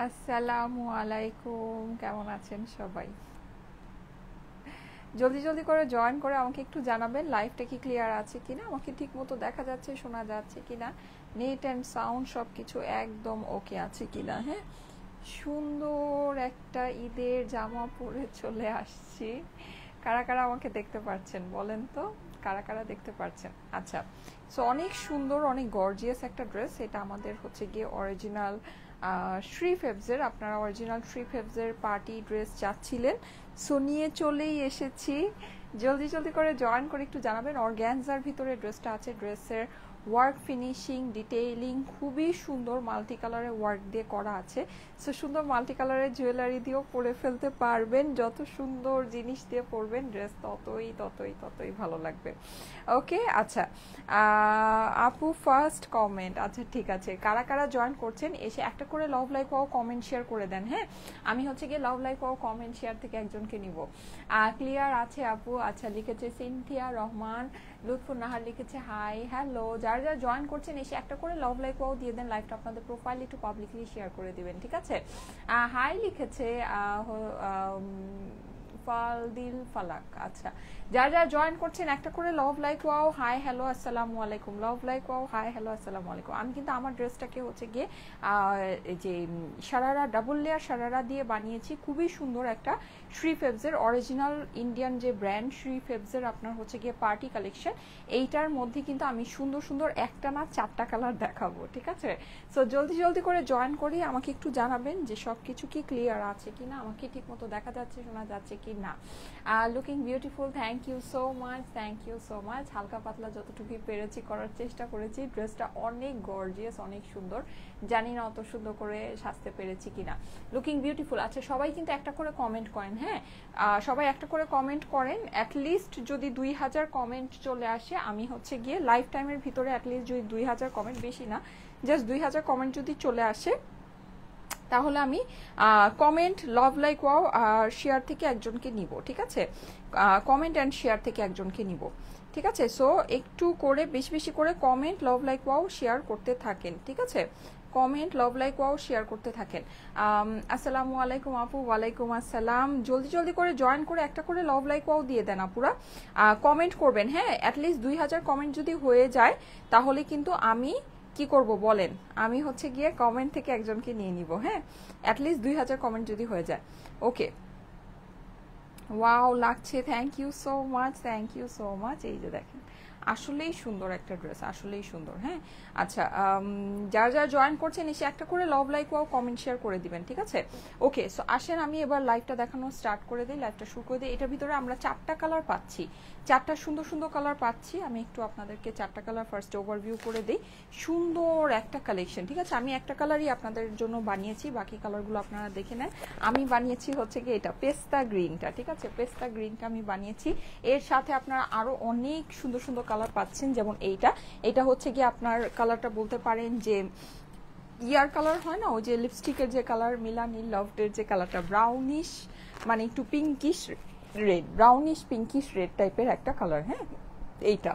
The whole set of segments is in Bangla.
আসসালামু আলাইকুম, কেমন আছেন সবাই? জলদি জলদি করে জয়েন করে আমাকে একটু জানাবেন লাইভটা কি ক্লিয়ার আছে কিনা, আমাকে ঠিক মতো দেখা যাচ্ছে, শোনা যাচ্ছে কিনা, নেট অ্যান্ড সাউন্ড সব কিছু একদম ওকে আছে কিনা। হ্যাঁ, সুন্দর একটা ঈদের জামা পরে চলে আসছি। কারা কারা আমাকে দেখতে পাচ্ছেন বলেন তো, কারা কারা দেখতে পাচ্ছেন? আচ্ছা, সো অনেক সুন্দর, অনেক গর্জিয়াস একটা ড্রেস। এটা আমাদের হচ্ছে গিয়ে অরিজিনাল শ্রী ফেবসের, আপনারা অরিজিনাল শ্রী ফেবসের পার্টি ড্রেস চাচ্ছিলেন, সো নিয়ে চলেই এসেছি। জলদি জলদি করে জয়েন করে একটু জানাবেন। অর্গ্যানজার ভিতরে ড্রেসটা আছে, ড্রেসের ওয়ার্ক ফিনিশিং ডিটেইলিং খুবই সুন্দর, মাল্টি কালারের ওয়ার্ক দিয়ে করা আছে। সো সুন্দর মাল্টি কালারের জুয়েলারি দিয়েও পরে ফেলতে পারবেন। যত সুন্দর জিনিস দিয়ে পরবেন ড্রেস ততই ততই ততই ভালো লাগবে। ওকে, আচ্ছা আপু ফার্স্ট কমেন্ট, আচ্ছা ঠিক আছে। কারা কারা জয়েন করছেন এসে একটা করে লাভ লাইক ও কমেন্ট শেয়ার করে দেন। হ্যাঁ, আমি হচ্ছে গিয়ে লাভ লাইক ও কমেন্ট শেয়ার থেকে একজনকে নিব। ক্লিয়ার আছে আপু? আচ্ছা, লিখেছে সিনথিয়া রহমান, লুৎফুর নাহার লিখেছে হাই হ্যালো। যারা যারা জয়েন করছেন এসে একটা করে লাভ লাইক ও দিয়ে দেন, লাইভটা আপনাদের প্রোফাইল একটু পাবলিকলি শেয়ার করে দিবেন, ঠিক আছে? হাই লিখেছে ফালদিল ফালাক। আচ্ছা, যারা যারা জয়েন করছেন একটা করে love like wow hi hello আসসালামু আলাইকুম, love like wow hi hello আসসালামু আলাইকুম। আমি কিন্তু আমার ড্রেসটাকে হচ্ছে গিয়ে যে সারারা ডাবল লেয়ার সারারা দিয়ে বানিয়েছি, খুবই সুন্দর একটা শ্রী ফেবসের অরিজিনাল ইন্ডিয়ান যে ব্র্যান্ড শ্রী ফেবসের আপনার হচ্ছে গিয়ে পার্টি কালেকশন। এইটার মধ্যে কিন্তু আমি সুন্দর সুন্দর একটা না চারটা কালার দেখাবো, ঠিক আছে? সো জলদি জলদি করে জয়েন করি, আমাকে একটু জানাবেন যে সব কিছু কি ক্লিয়ার আছে কিনা, আমাকে ঠিক মতো দেখা যাচ্ছে, শোনা যাচ্ছে কি না। Looking beautiful, thank you so much, thank you so much. হালকা পাতলা যতটুকুই পেরেছি করার চেষ্টা করেছি। ড্রেসটা অনেক গর্জিয়াস, অনেক সুন্দর, জানি না অত সুন্দর করে সাজতে পেরেছি কিনা। Looking beautiful. আচ্ছা, সবাই কিন্তু একটা করে কমেন্ট করেন। হ্যাঁ, সবাই একটা করে কমেন্ট করেন। অ্যাটলিস্ট যদি 2000 কমেন্ট চলে আসে, আমি হচ্ছে গিয়ে লাইফ টাইমের ভিতরে অ্যাটলিস্ট যদি 2000 কমেন্ট, বেশি না, জাস্ট 2000 কমেন্ট যদি চলে আসে, তাহলে আমি কমেন্ট লাভ লাইক ওয়াও আর শেয়ার থেকে একজনকে নিব, ঠিক আছে? কমেন্ট অ্যান্ড শেয়ার থেকে একজনকে নিব, ঠিক আছে? সো একটু করে বেশি বেশি করে comment love like wow share করতে থাকেন, ঠিক আছে? Comment love like wow share করতে থাকেন। আসসালামু আলাইকুম আপু। ওয়ালাইকুম আসসালাম। জলদি জলদি করে জয়েন করে একটা করে লাভ লাইক ওয়াও দিয়ে দেন আপুরা, কমেন্ট করবেন। হ্যাঁ, অ্যাটলিস্ট 2000 কমেন্ট যদি হয়ে যায় তাহলে কিন্তু আমি কি করব বলেন, আমি হচ্ছে গিয়ে কমেন্ট থেকে একজনকে নিয়ে নিব। হ্যাঁ, অ্যাটলিস্ট 2000 কমেন্ট যদি হয়ে যায়। ওকে, ওয়াও লাগছে, thank you so much, thank you so much. এই যে দেখেন, আসলেই সুন্দর একটা ড্রেস, আসলেই সুন্দর। হ্যাঁ, আচ্ছা, যারা যারা জয়েন করছেন এসে একটা করে love like wow comment share করে দিবেন, ঠিক আছে? ওকে, সো আসেন আমি এবার লাইভটা দেখানো স্টার্ট করে দিই, লাইভটা শুরু করে দিই। এটার ভিতরে আমরা চারটা কালার পাচ্ছি, চারটা সুন্দর সুন্দর কালার পাচ্ছি। আমি একটু আপনাদেরকে চারটা কালার ফার্স্ট ওভারভিউ করে দিই। সুন্দর একটা কালেকশন, ঠিক আছে? আমি একটা কালারই আপনাদের জন্য বানিয়েছি, বাকি কালারগুলো আপনারা দেখে নেন। আমি বানিয়েছি হচ্ছে কি এটা পেস্তা গ্রিনটা, ঠিক আছে? পেস্তা গ্রিনটা আমি বানিয়েছি। এর সাথে আপনারা আরো অনেক সুন্দর সুন্দর কালার পাচ্ছেন, যেমন এইটা, এটা হচ্ছে কি আপনার কালারটা বলতে পারেন যে ইয়ার কালার হয় না, ওই যে লিপস্টিকের যে কালার, মিলানি লভডের যে কালারটা, ব্রাউনিশ মানে একটু pinkish red, brownish pinkish red টাইপের একটা কালার। হ্যাঁ, এইটা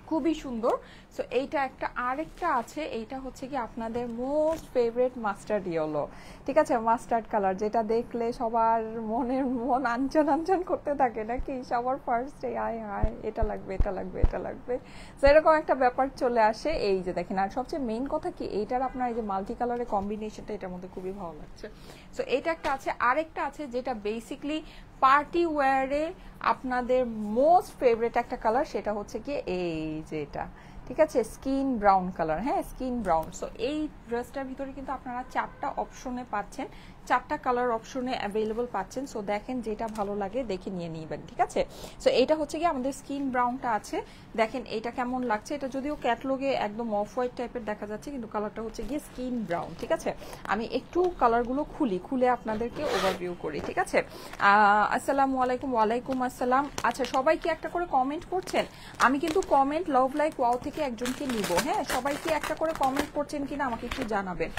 খুবই সুন্দর। সো এইটা একটা, আরেকটা আছে, এইটা হচ্ছে কি আপনাদের মোস্ট ফেভারিট মাস্টার্ড ইয়েলো, ঠিক আছে? মাস্টার্ড কালার, যেটা দেখলে সবার মন আঞ্চন আঞ্চন করতে থাকে নাকি, সবার ফার্স্টে আয় হায় এটা লাগবে, এটা লাগবে, এটা লাগবে। সো এরকম একটা ব্যাপার চলে আসে। এই যে দেখেন, আর সবচেয়ে মেইন কথা কি, এইটার আপনার এই যে মাল্টি কালারের কম্বিনেশনটা এটার মধ্যে খুবই ভালো লাগছে। সো এইটা একটা আছে। আরেকটা আছে যেটা বেসিকলি পার্টি ওয়্যারে আপনাদের মোস্ট ফেভারিট একটা কালার, সেটা হচ্ছে কি এই যে এটা, ঠিক আছে? Skin brown colour. হ্যাঁ, স্কিন ব্রাউন। সো এই ড্রেসটার ভিতরে কিন্তু আপনারা চারটা অপশনে পাচ্ছেন, চারটা কালার অপশনে অ্যাভেলেবল পাচ্ছেন। সো দেখেন যেটা ভালো লাগে দেখে নিয়ে নিবেন, ঠিক আছে? সো এটা হচ্ছে কি আমাদের স্কিন ব্রাউনটা আছে, দেখেন এটা কেমন লাগছে। এটা যদিও ক্যাটলগে একদম অফ হোয়াইট টাইপের দেখা যাচ্ছে, কিন্তু কালারটা হচ্ছে গিয়ে স্কিন ব্রাউন, ঠিক আছে? আমি একটু কালারগুলো খুলে আপনাদেরকে ওভারভিউ করি, ঠিক আছে? আসসালামু আলাইকুম। ওয়ালাইকুম আসসালাম। আচ্ছা, সবাই কি একটা করে কমেন্ট করছেন? আমি কিন্তু কমেন্ট লাভ লাইক ওয়াও থেকে একজনকে নিব। হ্যাঁ, সবাই কি একটা করে কমেন্ট করছেন কিনা আমাকে একটু জানাবেন,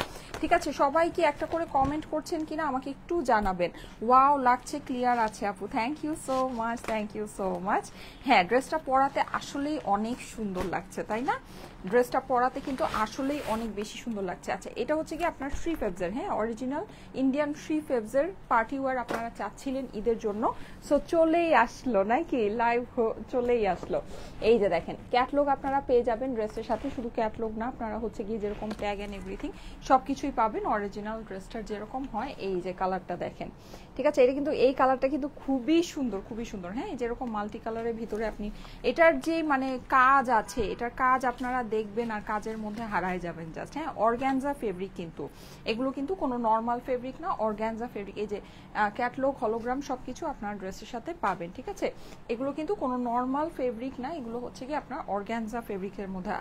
ঠিক আছে? সবাই কি একটা করে কমেন্ট করছেন পাচ্ছেন কিনা আমাকে একটু জানাবেন। ওয়াও লাগছে, ক্লিয়ার আছে আপু, thank you so much, thank you so much. হ্যাঁ, ড্রেসটা পরাতে আসলেই অনেক সুন্দর লাগছে, তাই না? ড্রেসটা পরাতে কিন্তু আসলেই অনেক বেশি সুন্দর লাগছে। আচ্ছা, এটা হচ্ছে কি আপনার থ্রি ফেবজের, হ্যাঁ, অরিজিনাল ইন্ডিয়ান থ্রি ফেবজের পার্টি ওয়ার আপনারা চাচ্ছিলেন ঈদের জন্য, সো চলেই আসলো নাকি, লাইভ চলেই আসলো। এই যে দেখেন ক্যাটলগ আপনারা পেয়ে যাবেন ড্রেসের সাথে, শুধু ক্যাটলগ না, আপনারা হচ্ছে গিয়ে যেরকম ট্যাগ অ্যান্ড এভরিথিং সব কিছুই পাবেন অরিজিনাল ড্রেসটার যেরকম হয়। এই যে কালারটা দেখেন, ঠিক আছে, এটা কিন্তু এই কালারটা কিন্তু খুবই সুন্দর, খুবই সুন্দর। হ্যাঁ, যেরকম মাল্টি কালারের ভিতরে আপনি এটার যে মানে কাজ আছে, এটার কাজ আপনারা দেখবেন আর কাজের মধ্যে হারায় যাবেন জাস্ট। হ্যাঁ, অর্গ্যানজা ফেব্রিক কিন্তু এগুলো কিন্তু কোনো নর্মাল ফেব্রিক না, অর্গ্যানজা ফেব্রিক। এই যে ক্যাটলগ, হলোগ্রাম সবকিছু আপনার ড্রেসের সাথে পাবেন, ঠিক আছে। এগুলো কিন্তু কোনো নর্মাল ফেব্রিক না, এগুলো হচ্ছে কি আপনার অর্গ্যানজা ফেব্রিকের মধ্যে।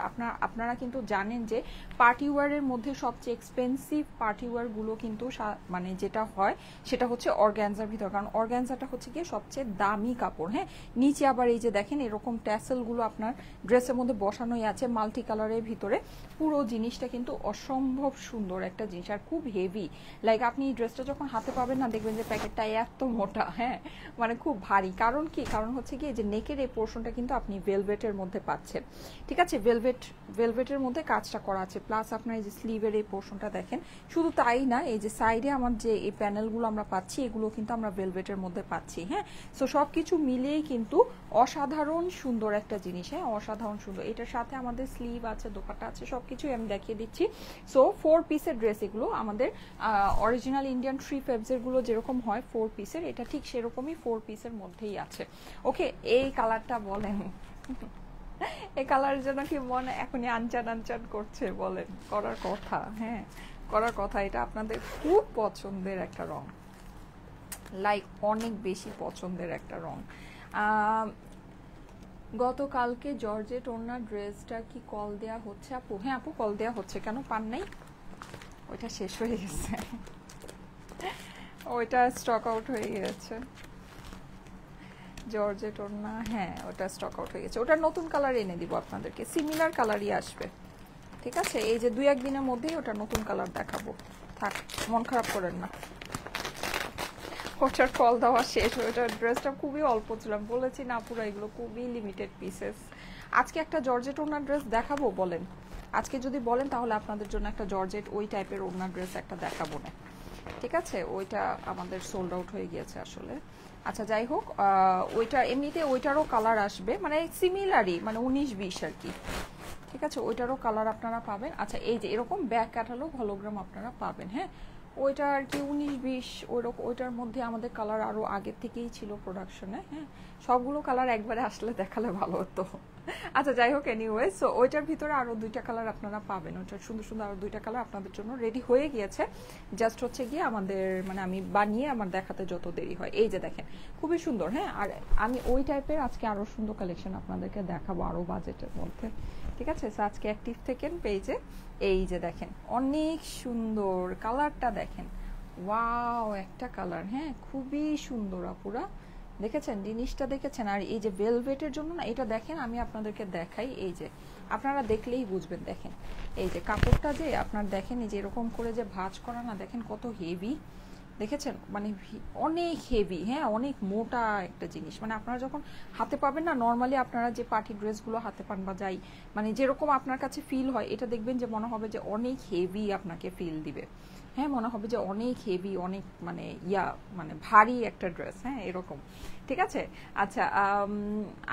আপনারা কিন্তু জানেন যে পার্টি ওয়ারের মধ্যে সবচেয়ে এক্সপেন্সিভ পার্টি ওয়ার গুলো কিন্তু মানে যেটা হয় সেটা হচ্ছে অর্গ্যানজার ভিতর, কারণ অর্গ্যানজাটা হচ্ছে গিয়ে সবচেয়ে দামি কাপড়। হ্যাঁ, নিচে আবার এই যে দেখেন এরকম ট্যাসেল গুলো আপনার ড্রেসের মধ্যে বসানোই আছে মাল্টি কালারের ভিতরে। পুরো জিনিসটা কিন্তু অসম্ভব সুন্দর একটা জিনিস আর খুব হেভি। লাইক আপনি ড্রেসটা যখন হাতে পাবেন না, দেখবেন যে প্যাকেটটা এত মোটা, হ্যাঁ, মানে খুব ভারী। কারণ কি, কারণ হচ্ছে কি যে নেকের এই পোর্শনটা কিন্তু আপনি ভেলভেটের মধ্যে পাচ্ছেন, ঠিক আছে, ভেলভেটের মধ্যে কাজটা করা আছে, প্লাস আপনার এই যে স্লিভের এই পোর্শনটা দেখেন। শুধু তাই না, এই যে সাইডে আমার যে এই প্যানেলগুলো আমরা পাচ্ছি, এগুলো কিন্তু আমরা ভেলভেটের মধ্যে পাচ্ছি। হ্যাঁ, সো সব কিছু মিলিয়েই কিন্তু অসাধারণ সুন্দর একটা জিনিস। হ্যাঁ, অসাধারণ সুন্দর। এটার সাথে আমাদের স্লিভ আছে, দোপাট্টা আছে, সবকিছুই আমি দেখিয়ে দিচ্ছি। সো 4 পিসের ড্রেস এগুলো আমাদের অরিজিনাল ইন্ডিয়ান থ্রি ফেবজের গুলো যেরকম হয় 4 পিসের, এটা ঠিক সেরকমই 4 পিসের মধ্যেই আছে। ওকে, এই কালারটা বলেন এই কালারের জন্য কি মনে এখনই আনচান আনচান করছে? বলেন, করার কথা, হ্যাঁ করার কথা। এটা আপনাদের খুব পছন্দের একটা রং, লাইক অনেক বেশি পছন্দের একটা রং। গতকালকে জর্জেট ওড়নার ড্রেসটা কি কল দেয়া হচ্ছে আপু? হ্যাঁ আপু, কল দেয়া হচ্ছে। কেন পান নাই? ওইটা শেষ হয়ে গেছে, ওইটা স্টক আউট হয়ে গেছে জর্জেট ওড়না। হ্যাঁ, ওটা স্টক আউট হয়ে গেছে। ওটা নতুন কালার এনে দিব আপনাদেরকে, সিমিলার কালারই আসবে, ঠিক আছে। এই যে 2-1 দিনের মধ্যেই ওটা নতুন কালার দেখাবো, থাক, মন খারাপ করেন না। ওটার কল দেওয়া শেষ। ওটার ড্রেসটা খুবই অল্প ছিল, বলেছি না পুরো এগুলো খুবই লিমিটেড পিসেস। আজকে একটা জর্জেট ওড়নার ড্রেস দেখাবো, বলেন আজকে যদি বলেন তাহলে আপনাদের জন্য একটা জর্জেট ওই টাইপের ওড়নার ড্রেস একটা দেখাবো না, ঠিক আছে। ওইটা আমাদের সোল্ড আউট হয়ে গিয়েছে আসলে। আচ্ছা যাই হোক, ওইটা এমনিতে ওইটারও কালার আসবে, মানে সিমিলারই, মানে 19-20 আর কি, ঠিক আছে। ওইটারও কালার আপনারা পাবেন। আচ্ছা, এই যে এরকম ব্যাক ক্যাটালগ হলোগ্রাম আপনারা পাবেন। হ্যাঁ, ওইটা আর কি 19-20 ওইরকম। ওইটার মধ্যে আমাদের কালার আরও আগের থেকেই ছিল প্রোডাকশনে। হ্যাঁ, সবগুলো কালার একবারে আসলে দেখালে ভালো হতো। আচ্ছা যাই হোক, এনিওয়ে, সো ওইটার ভিতরে আরও 2টা কালার আপনারা পাবেন। ওইটার সুন্দর সুন্দর আরও 2টা কালার আপনাদের জন্য রেডি হয়ে গিয়েছে, জাস্ট হচ্ছে গিয়ে আমাদের মানে আমি বানিয়ে আমার দেখাতে যত দেরি হয়। এই যে দেখেন খুবই সুন্দর। হ্যাঁ, আর আমি ওই টাইপের আজকে আরও সুন্দর কালেকশন আপনাদেরকে দেখাবো আরও বাজেটের মধ্যে, ঠিক আছে। সো আজকে অ্যাক্টিভ থেকেন পেজে। এই যে দেখেন অনেক সুন্দর কালারটা দেখেন, ওয়াও একটা কালার, হ্যাঁ খুবই সুন্দর আপুরা, দেখেছেন জিনিসটা, দেখেছেন। আর এই যে ভেলভেটের জন্য না, এটা দেখেন আমি আপনাদেরকে দেখাই, এই যে আপনারা দেখলেই বুঝবেন। দেখেন এই যে কাপড়টা যে আপনার দেখেন, এই যে এরকম করে যে ভাঁজ করা না, দেখেন কত হেভি, দেখেছেন, মানে অনেক হেভি। হ্যাঁ, অনেক মোটা একটা জিনিস, মানে আপনারা যখন হাতে পাবেন না, নর্মালি আপনারা যে পার্টি ড্রেসগুলো হাতে পান বা যাই, মানে যেরকম আপনার কাছে ফিল হয়, এটা দেখবেন যে মনে হবে যে অনেক হেভি আপনাকে ফিল দিবে। হ্যাঁ, মনে হবে যে অনেক হেভি, অনেক মানে মানে ভারী একটা ড্রেস। হ্যাঁ, এরকম, ঠিক আছে। আচ্ছা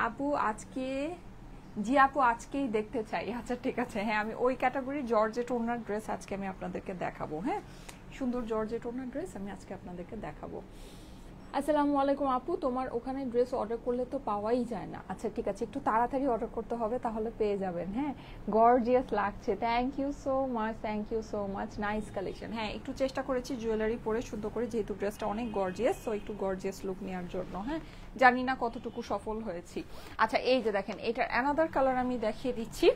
আপু আজকে, জি আপু আজকেই দেখতে চাই। আচ্ছা ঠিক আছে, হ্যাঁ আমি ওই ক্যাটাগরি জর্জেট ওড়নার ড্রেস আজকে আমি আপনাদেরকে দেখাবো। হ্যাঁ, সুন্দর জর্জেট ওড়নার ড্রেস আমি আজকে আপনাদেরকে দেখাবো। আসসালামু আলাইকুম আপু, তোমার ওখানে ড্রেস অর্ডার করলে তো পাওয়াই যায় না। আচ্ছা ঠিক আছে, একটু তাড়াতাড়ি অর্ডার করতে হবে, তাহলে পেয়ে যাবেন। হ্যাঁ, গর্জিয়াস লাগছে, thank you so much, thank you so much, nice collection. হ্যাঁ, একটু চেষ্টা করেছি জুয়েলারি পরে সুন্দর করে, যেহেতু ড্রেসটা অনেক গর্জিয়াস, সো একটু গর্জিয়াস লুক নেওয়ার জন্য। হ্যাঁ, জানি না কতটুকু সফল হয়েছি। আচ্ছা এই যে দেখেন, এটার অ্যানাদার কালার আমি দেখিয়ে দিচ্ছি।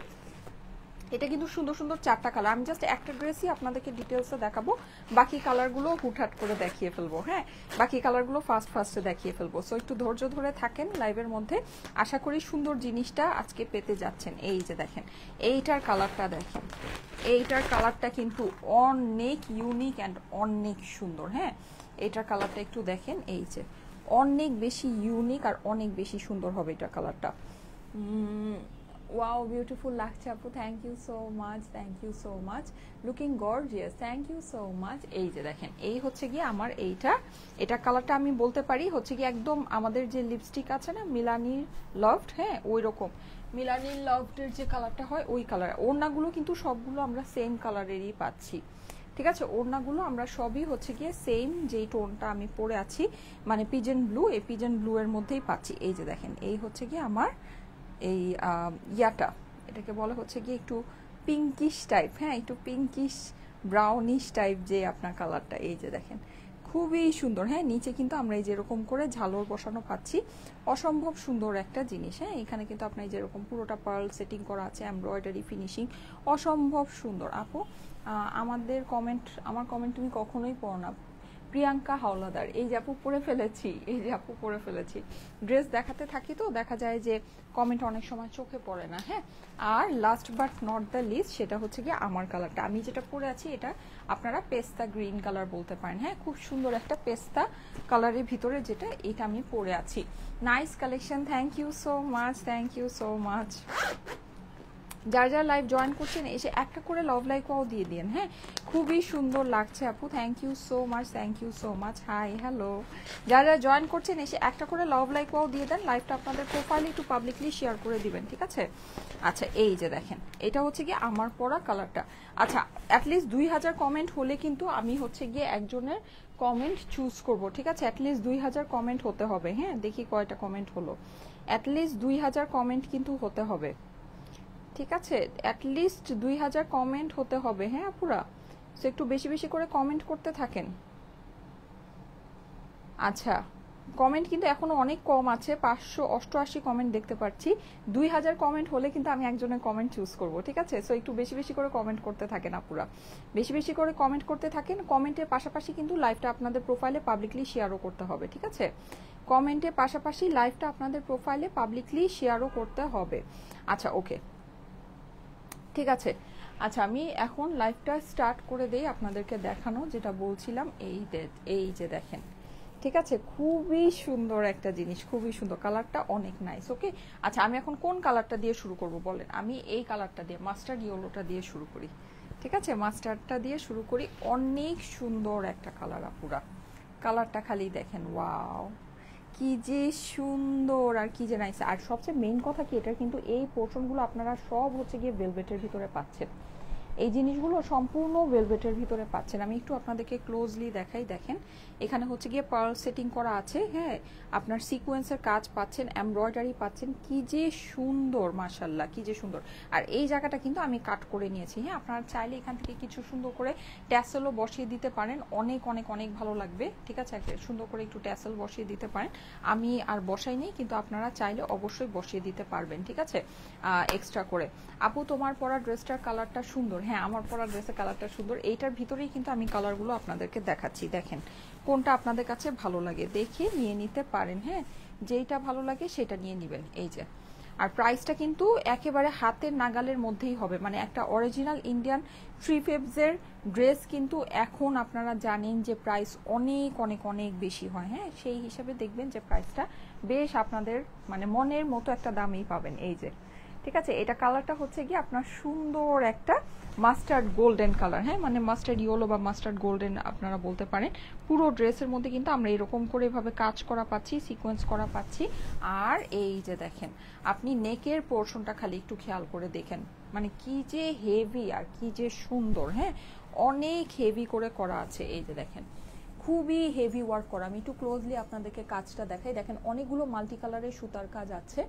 এটা কিন্তু সুন্দর সুন্দর 4টা কালার। আমি জাস্ট একটা ড্রেসই আপনাদেরকে ডিটেলসে দেখাবো, বাকি কালারগুলো হুটহাট করে দেখিয়ে ফেলবো। হ্যাঁ, বাকি কালারগুলো ফার্স্টে দেখিয়ে ফেলবো। সো একটু ধৈর্য ধরে থাকেন লাইভের মধ্যে, আশা করি সুন্দর জিনিসটা আজকে পেতে যাচ্ছেন। এই যে দেখেন, এইটার কালারটা দেখেন, এইটার কালারটা কিন্তু অনেক ইউনিক অ্যান্ড অনেক সুন্দর। হ্যাঁ, এইটার কালারটা একটু দেখেন, এই যে অনেক বেশি ইউনিক আর অনেক বেশি সুন্দর হবে এটার কালারটা। ওয়াও, বিউটিফুল লাগছে আপু, thank you so much, thank you so much, looking gorgeous, thank you so much. এই যে দেখেন, এই হচ্ছে গিয়ে আমার এটা কালারটা আমি বলতে পারি হচ্ছে গিয়ে একদম আমাদের যে লিপস্টিক আছে না মিলানির লফট, হ্যাঁ ওই রকম মিলানির লফটের যে কালারটা হয় ওই কালার। ওড়নাগুলো কিন্তু সবগুলো আমরা সেম কালারেরই পাচ্ছি, ঠিক আছে? ওড়নাগুলো আমরা সবই হচ্ছে গিয়ে সেম, যেই টোনটা আমি পরে আছি মানে পিজন ব্লু, এই পিজন ব্লু এর মধ্যেই পাচ্ছি। এই যে দেখেন, এই হচ্ছে গিয়ে আমার এই ইয়াটা, এটাকে বলা হচ্ছে গিয়ে একটু পিঙ্কিশ টাইপ, হ্যাঁ একটু পিঙ্কিশ ব্রাউনিশ টাইপ যে আপনার কালারটা। এই যে দেখেন, খুবই সুন্দর। হ্যাঁ, নিচে কিন্তু আমরা এই যেরকম করে ঝালর বসানো পাচ্ছি, অসম্ভব সুন্দর একটা জিনিস। হ্যাঁ, এখানে কিন্তু আপনার যেরকম পুরোটা পার্ল সেটিং করা আছে, এমব্রয়ডারি ফিনিশিং, অসম্ভব সুন্দর। আপু আমার কমেন্ট তুমি কখনোই পড়ো না। প্রিয়াঙ্কা হাওলাদার, এই যে আপু পরে ফেলেছি, এই যে আপু পরে ফেলেছি। ড্রেস দেখাতে থাকি তো দেখা যায় যে কমেন্ট অনেক সময় চোখে পড়ে না। হ্যাঁ, আর last but not the least, সেটা হচ্ছে গিয়ে আমার কালারটা। আমি যেটা পরে আছি এটা আপনারা পেস্তা গ্রিন কালার বলতে পারেন। হ্যাঁ, খুব সুন্দর একটা পেস্তা কালারের ভিতরে যেটা, এটা আমি পরে আছি। Nice collection, thank you so much, thank you so much. যারা যারা লাইভ জয়েন করছেন এসে একটা করে লাভ লাইকও দিয়ে দিন। হ্যাঁ, খুবই সুন্দর লাগছে আপু, thank you so much, thank you so much. Hi hello, যারা যারা জয়েন করছেন এসে একটা করে লাভ লাইকও দিয়ে দেন। লাইভটা আপনাদের প্রোফাইলে একটু পাবলিকলি শেয়ার করে দিবেন, ঠিক আছে? আচ্ছা, এই যে দেখেন, এটা হচ্ছে গিয়ে আমার পরা কালারটা। আচ্ছা, অ্যাটলিস্ট 2000 কমেন্ট হলে কিন্তু আমি হচ্ছে গিয়ে একজনের কমেন্ট চুজ করব, ঠিক আছে? অ্যাটলিস্ট 2000 কমেন্ট হতে হবে। হ্যাঁ, দেখি কয়টা কমেন্ট হলো। অ্যাটলিস্ট 2000 কমেন্ট কিন্তু হতে হবে, ঠিক আছে? অ্যাটলিস্ট 2000 কমেন্ট হতে হবে। হ্যাঁ আপুরা, সো একটু বেশি বেশি করে কমেন্ট করতে থাকেন। আচ্ছা, কমেন্ট কিন্তু এখনো অনেক কম আছে, 588 কমেন্ট দেখতে পাচ্ছি। 2000 কমেন্ট হলে কিন্তু আমি একজনের কমেন্ট চুজ করব, ঠিক আছে? সো একটু বেশি বেশি করে কমেন্ট করতে থাকেন আপুরা, বেশি বেশি করে কমেন্ট করতে থাকেন। কমেন্টের পাশাপাশি কিন্তু লাইভটা আপনাদের প্রোফাইলে পাবলিকলি শেয়ারও করতে হবে, ঠিক আছে? কমেন্টের পাশাপাশি লাইভটা আপনাদের প্রোফাইলে পাবলিকলি শেয়ারও করতে হবে। আচ্ছা, ওকে, ঠিক আছে। আচ্ছা, আমি এখন লাইভটা স্টার্ট করে দেই আপনাদেরকে দেখানো, যেটা বলছিলাম। এই যে দেখেন, ঠিক আছে, খুবই সুন্দর একটা জিনিস, খুবই সুন্দর, কালারটা অনেক নাইস। ওকে, আচ্ছা আমি এখন কোন কালারটা দিয়ে শুরু করব বলেন? আমি এই কালারটা দিয়ে, মাস্টার্ড ইয়েলোটা দিয়ে শুরু করি, ঠিক আছে? মাস্টার্ডটা দিয়ে শুরু করি। অনেক সুন্দর একটা কালার আপুরা, কালারটা খালি দেখেন, ওয়াও কি যে সুন্দর আর কি যে নাইস। আর সবচেয়ে মেইন কথা কি, এটার কিন্তু এই পোর্শনগুলো আপনারা সব হচ্ছে গিয়ে ভেলভেটের ভিতরে পাচ্ছেন। এই জিনিসগুলো সম্পূর্ণ ভেলভেটের ভিতরে পাচ্ছেন। আমি একটু আপনাদেরকে ক্লোজলি দেখাই। দেখেন, এখানে হচ্ছে গিয়ে পার্ল সেটিং করা আছে। হ্যাঁ, আপনার সিকোয়েন্সের কাজ পাচ্ছেন, এমব্রয়ডারি পাচ্ছেন, কি যে সুন্দর, মাশাল্লাহ কি যে সুন্দর। আর এই জায়গাটা কিন্তু আমি কাট করে নিয়েছি। হ্যাঁ, আপনারা চাইলে এখান থেকে কিছু সুন্দর করে ট্যাসেলও বসিয়ে দিতে পারেন, অনেক অনেক অনেক ভালো লাগবে, ঠিক আছে? সুন্দর করে একটু ট্যাসেল বসিয়ে দিতে পারেন। আমি আর বসাই নেই, কিন্তু আপনারা চাইলে অবশ্যই বসিয়ে দিতে পারবেন, ঠিক আছে? এক্সট্রা করে। আপু তোমার পরা ড্রেসটার কালারটা সুন্দর। হ্যাঁ, আমার পরা ড্রেসের কালারটা সুন্দর। এইটার ভিতরেই কিন্তু আমি কালারগুলো আপনাদেরকে দেখাচ্ছি। দেখেন কোনটা আপনাদের কাছে ভালো লাগে, দেখে নিয়ে নিতে পারেন। হ্যাঁ, যেইটা ভালো লাগে সেটা নিয়ে নেবেন। এই যে, আর প্রাইসটা কিন্তু একেবারে হাতের নাগালের মধ্যেই হবে। মানে একটা অরিজিনাল ইন্ডিয়ান থ্রি ফেবসের ড্রেস কিন্তু এখন আপনারা জানেন যে প্রাইস অনেক অনেক অনেক বেশি হয়। হ্যাঁ, সেই হিসাবে দেখবেন যে প্রাইসটা বেশ আপনাদের মানে মনের মতো একটা দামেই পাবেন। এই যে, ঠিক আছে, এটা কালারটা হচ্ছে কি আপনার সুন্দর একটা মাস্টার্ড গোল্ডেন কালার। হ্যাঁ, মানে মাস্টার্ড ইয়েলো বা মাস্টার্ড গোল্ডেন আপনারা বলতে পারেন। পুরো ড্রেসের মধ্যে কিন্তু আমরা এরকম করে এভাবে কাজ করা পাচ্ছি, সিকোয়েন্স করা পাচ্ছি। আর এই যে দেখেন, আপনি নেকের পোর্শনটা খালি একটু খেয়াল করে দেখেন, মানে কি যে হেভি আর কি যে সুন্দর। হ্যাঁ, অনেক হেভি করে করা আছে। এই যে দেখেন, খুবই হেভি ওয়ার্ক করা। আমি একটু ক্লোজলি আপনাদেরকে কাজটা দেখাই। দেখেন, অনেকগুলো মাল্টি কালারের সুতার কাজ আছে,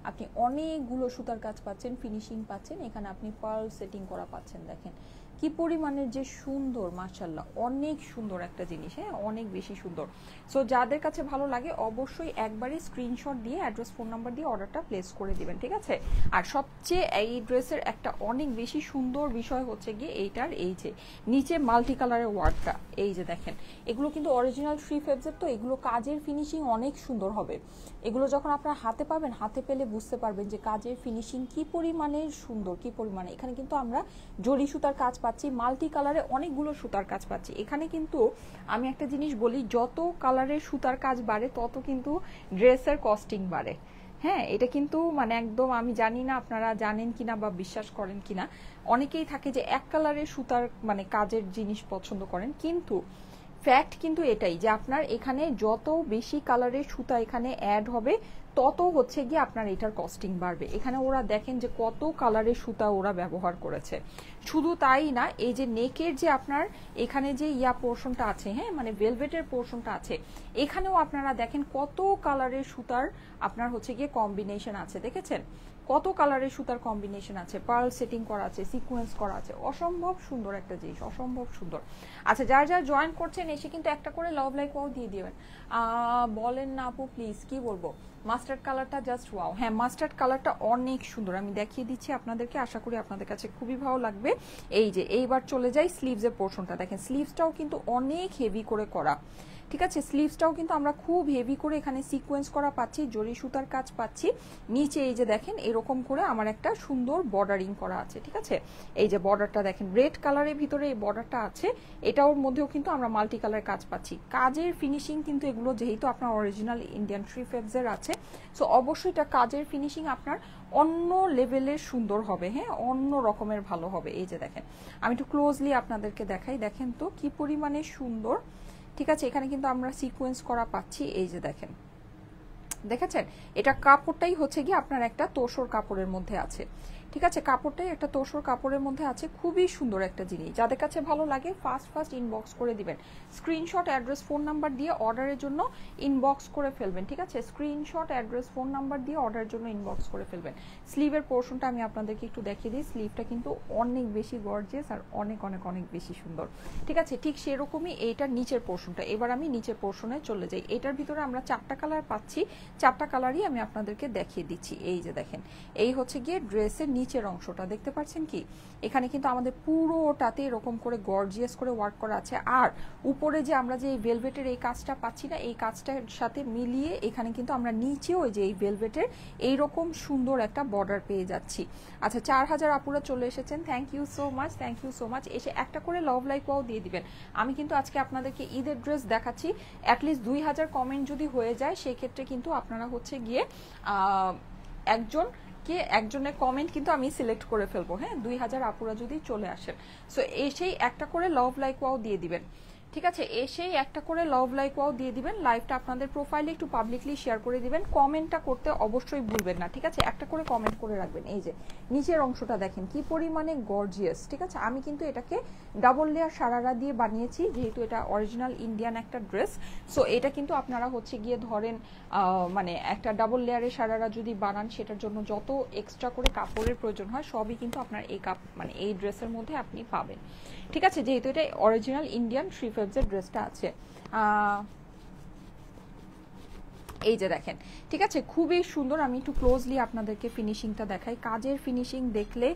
আপনি অনেকগুলো সুতার কাজ পাচ্ছেন, ফিনিশিং পাচ্ছেন। এখানে আপনি পার্ল সেটিং করা পাচ্ছেন। দেখেন কি পরিমাণের যে সুন্দর, মাশাআল্লাহ অনেক সুন্দর একটা জিনিস, হ্যাঁ অনেক বেশি সুন্দর। সো যাদের কাছে ভালো লাগে অবশ্যই একবারই স্ক্রিনশট দিয়ে অ্যাড্রেস ফোন নাম্বার দিয়ে অর্ডারটা প্লেস করে দিবেন, ঠিক আছে। আর সবচেয়ে এই ড্রেসের একটা অনেক বেশি সুন্দর বিষয় হচ্ছে গিয়ে এইটার এই যে নিচে মাল্টি কালারের ওয়ার্কটা, এই যে দেখেন এগুলো কিন্তু অরিজিনাল থ্রি ফেব্রিক, তো এগুলো কাজের ফিনিশিং অনেক সুন্দর হবে। এগুলো যখন আপনার হাতে পাবেন, হাতে পেলে বুঝতে পারবেন যে কাজের ফিনিশিং কি পরিমাণের সুন্দর, কি পরিমাণে। এখানে কিন্তু আমরা জরি সুতার কাজ পাচ্ছি, মাল্টি কালারে অনেকগুলো সুতার কাজ পাচ্ছি। এখানে কিন্তু আমি একটা জিনিস বলি, যত কালারের সুতার কাজ বাড়ে তত কিন্তু ড্রেসের কস্টিং বাড়ে। হ্যাঁ, এটা কিন্তু মানে একদম, আমি জানি না আপনারা জানেন কিনা বা বিশ্বাস করেন কিনা, অনেকেই থাকে যে এক কালারের সুতার মানে কাজের জিনিস পছন্দ করেন, কিন্তু ফ্যাক্ট কিন্তু এটাই যে আপনার এখানে যত বেশি কালারের সুতা এখানে অ্যাড হবে তত হচ্ছে গিয়ে আপনার এটার কস্টিং বাড়বে। এখানে ওরা দেখেন যে কত কালারের সুতা ওরা ব্যবহার করেছে। শুধু তাই না, এই যে নেকের যে আপনার এখানে যে পোর্শনটা আছে, হ্যাঁ মানে ভেলভেটের পোর্শনটা আছে, এখানেও আপনারা দেখেন কত কালারের সুতার আপনার হচ্ছে গিয়ে কম্বিনেশন আছে, দেখেছেন কত কালারের সুতার কম্বিনেশন আছে, পার্ল সেটিং করা আছে, সিকোয়েন্স করা আছে, অসম্ভব সুন্দর একটা জিনিস, অসম্ভব সুন্দর। আচ্ছা, যারা যারা জয়েন করছেন এসে কিন্তু একটা করে লাভ লাইক ওয়াও দিয়ে দিবেন। বলেন না আপু প্লিজ, কি বলবো, মাস্টার্ড কালারটা জাস্ট ওয়াও। হ্যাঁ, মাস্টার্ড কালারটা অনেক সুন্দর, আমি দেখিয়ে দিচ্ছি আপনাদেরকে, আশা করি আপনাদের কাছে খুবই ভালো লাগবে। এই যে এইবার চলে যাই স্লিভসের পোর্শনটা, দেখেন স্লিভসটাও কিন্তু অনেক হেভি করে করা, ঠিক আছে। স্লিভসটাও কিন্তু আমরা খুব হেভি করে এখানে সিকোয়েন্স করা পাচ্ছি, জরি সুতার কাজ পাচ্ছি। নিচে এই যে দেখেন এরকম করে আমার একটা সুন্দর বর্ডারিং করা আছে, ঠিক আছে। এই যে বর্ডারটা দেখেন রেড কালারের ভিতরে এই বর্ডারটা আছে, এটার মধ্যেও কিন্তু আমরা মাল্টি কালার কাজ পাচ্ছি। কাজের ফিনিশিং কিন্তু এগুলো যেহেতু আপনার অরিজিনাল ইন্ডিয়ান থ্রি ফেব্রিক্সের আছে, সো অবশ্যই এটা কাজের ফিনিশিং আপনার অন্য লেভেলের সুন্দর হবে, হ্যাঁ অন্য রকমের ভালো হবে। এই যে দেখেন আমি একটু ক্লোজলি আপনাদেরকে দেখাই, দেখেন তো কি পরিমাণে সুন্দর, ঠিক আছে। এখানে কিন্তু আমরা সিকোয়েন্স করা পাচ্ছি, এই যে দেখেন, দেখেছেন এটা কাপড়টাই হচ্ছে গিয়ে আপনার একটা তোষর কাপড়ের মধ্যে আছে, ঠিক আছে। কাপড়টাই একটা তোষর কাপড়ের মধ্যে আছে, খুবই সুন্দর একটা জিনিস। যাদের কাছে ভালো লাগে ফার্স্ট ইনবক্স করে দিবেন, স্ক্রিনশট অ্যাড্রেস ফোন নাম্বার দিয়ে অর্ডারের জন্য ইনবক্স করে ফেলবেন, ঠিক আছে। স্ক্রিনশট অ্যাড্রেস ফোন নাম্বার দিয়ে অর্ডারের জন্য ইনবক্স করে ফেলবেন। স্লিভের পোর্শনটা আমি আপনাদেরকে একটু দেখিয়ে দিই, স্লিভটা কিন্তু অনেক বেশি গর্জিয়াস আর অনেক অনেক অনেক বেশি সুন্দর, ঠিক আছে। ঠিক সেরকমই এইটার নিচের পোর্শনটা, এবার আমি নিচের পোর্শনে চলে যাই। এটার ভিতরে আমরা 4টা কালার পাচ্ছি, 4টা কালারই আমি আপনাদেরকে দেখিয়ে দিচ্ছি। এই যে দেখেন এই হচ্ছে গিয়ে ড্রেসের নিচের অংশটা, দেখতে পাচ্ছেন কি, এখানে কিন্তু আমাদের পুরোটাতে এরকম করে গর্জিয়াস করে ওয়ার্ক করা আছে। আর উপরে যে আমরা যে এই ভেলভেটের এই কাজটা পাচ্ছি না, এই কাজটার সাথে মিলিয়ে এখানে কিন্তু আমরা নিচেও যে এই ভেলভেটের এইরকম সুন্দর একটা বর্ডার পেয়ে যাচ্ছি। আচ্ছা, 4000 আপুরা চলে এসেছেন, thank you so much, thank you so much. এসে একটা করে লাভ লাইক ওয়াও দিয়ে দিবেন। আমি কিন্তু আজকে আপনাদেরকে ঈদের ড্রেস দেখাচ্ছি, অ্যাটলিস্ট 2000 কমেন্ট যদি হয়ে যায় সেই ক্ষেত্রে কিন্তু আপনারা হচ্ছে গিয়ে একজনের কমেন্ট কিন্তু আমি সিলেক্ট করে ফেলবো, হ্যাঁ 2000 আপুরা যদি চলে আসেন। সো এসেই একটা করে লাভ লাইক ওয়াও দিয়ে দিবেন, ঠিক আছে। এসেই একটা করে লাভ লাইক ওয়াও দিয়ে দিবেন। লাইভটা আপনাদের প্রোফাইলে একটু পাবলিকলি শেয়ার করে দিবেন, কমেন্টটা করতে অবশ্যই ভুলবেন না, ঠিক আছে। একটা করে কমেন্ট করে রাখবেন। এই যে নিচের অংশটা দেখেন কি পরিমাণে গর্জিয়াস, ঠিক আছে। আমি কিন্তু এটাকে ডাবল লেয়ার সারারা দিয়ে বানিয়েছি, যেহেতু এটা অরিজিনাল ইন্ডিয়ান একটা ড্রেস। সো এটা কিন্তু আপনারা হচ্ছে গিয়ে ধরেন মানে একটা ডাবল লেয়ারের সারারা যদি বানান, সেটার জন্য যত এক্সট্রা করে কাপড়ের প্রয়োজন হয় সবই কিন্তু আপনার এই মানে এই ড্রেসের মধ্যে আপনি পাবেন, ঠিক আছে। যেহেতু এটা অরিজিনাল ইন্ডিয়ান থ্রি ফেব্রিক্সের ড্রেসটা আছে, এই যে দেখেন, ঠিক আছে, খুবই সুন্দর। আমি একটু ক্লোজলি আপনাদেরকে ফিনিশিংটা দেখাই, কাজের ফিনিশিং দেখলে